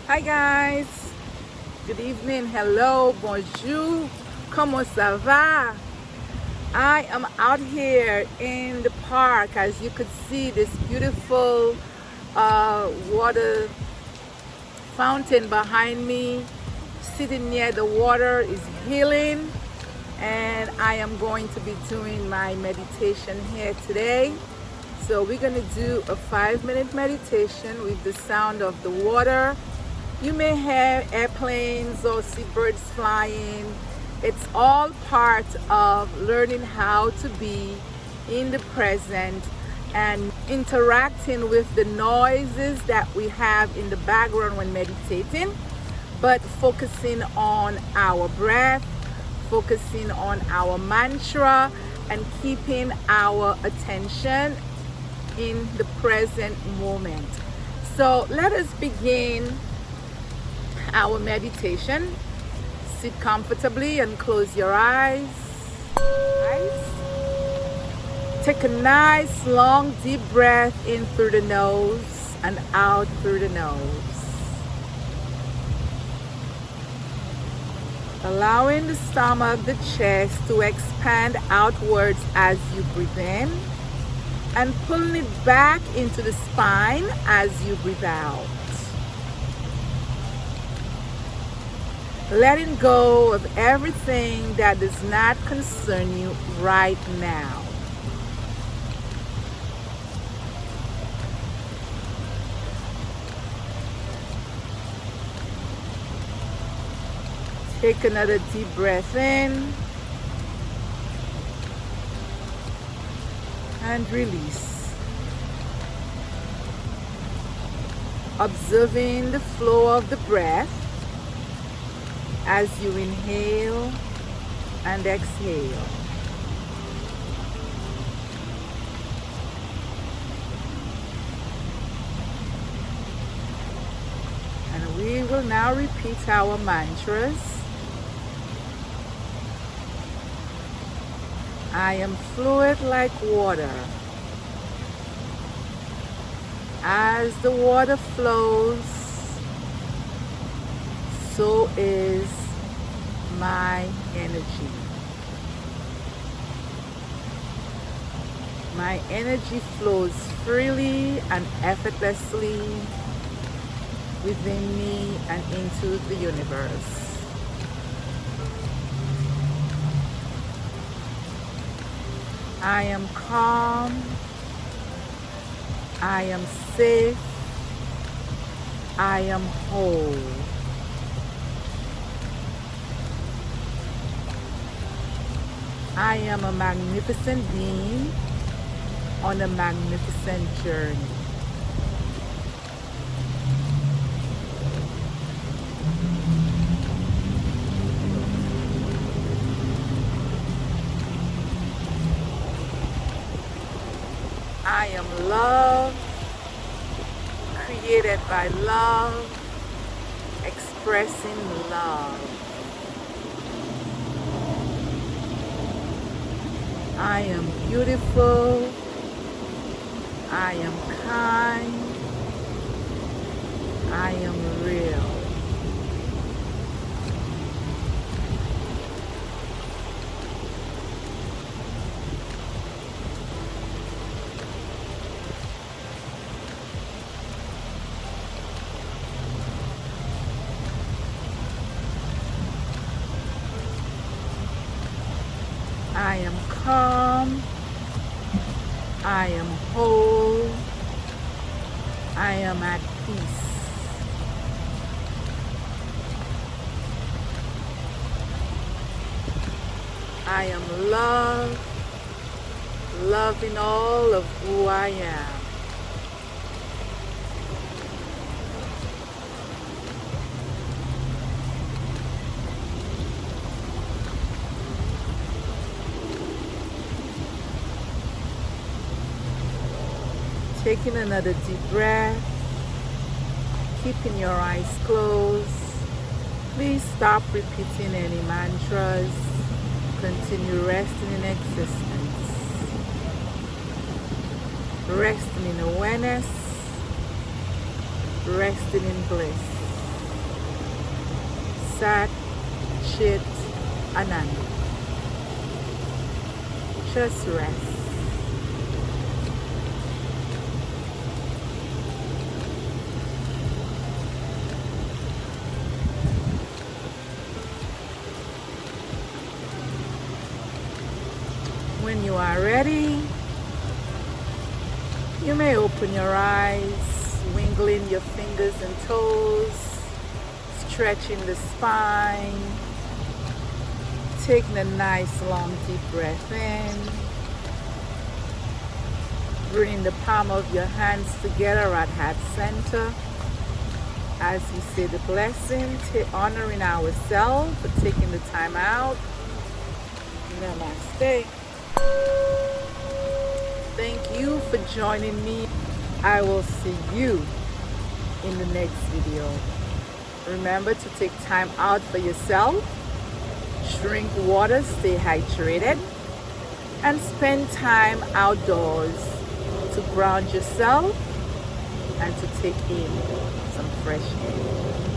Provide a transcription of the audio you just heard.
Hi guys, good evening, hello, bonjour, comment ça va? I am out here in the park. As you could see, this beautiful water fountain behind me. Sitting near the water is healing, and I am going to be doing my meditation here today. So we're going to do a 5-minute meditation with the sound of the water. You may hear airplanes or see birds flying. It's all part of learning how to be in the present and interacting with the noises that we have in the background when meditating, but focusing on our breath, focusing on our mantra, and keeping our attention in the present moment. So let us begin our meditation. Sit comfortably and close your eyes. Take a nice long deep breath in through the nose and out through the nose. Allowing the stomach, the chest to expand outwards as you breathe in, and pulling it back into the spine as you breathe out. Letting go of everything that does not concern you right now. Take another deep breath in and release. Observing the flow of the breath as you inhale and exhale. And we will now repeat our mantras. I am fluid like water. As the water flows, so is my energy. My energy flows freely and effortlessly within me and into the universe. I am calm. I am safe. I am whole. I am a magnificent being on a magnificent journey. I am love, created by love, expressing love. I am beautiful. I am kind. I am real. I am calm. I am whole. I am at peace. I am love, loving all of who I am. Taking another deep breath, keeping your eyes closed. Please stop repeating any mantras. Continue resting in existence. Resting in awareness. Resting in bliss. Sat, Chit, Anand. Just rest. When you are ready, you may open your eyes, wiggling your fingers and toes, stretching the spine, taking a nice long deep breath in, bringing the palm of your hands together at heart center as we say the blessing, honoring ourselves for taking the time out. Namaste. Thank you for joining me. I will see you in the next video. Remember to take time out for yourself, drink water, stay hydrated, and spend time outdoors to ground yourself and to take in some fresh air.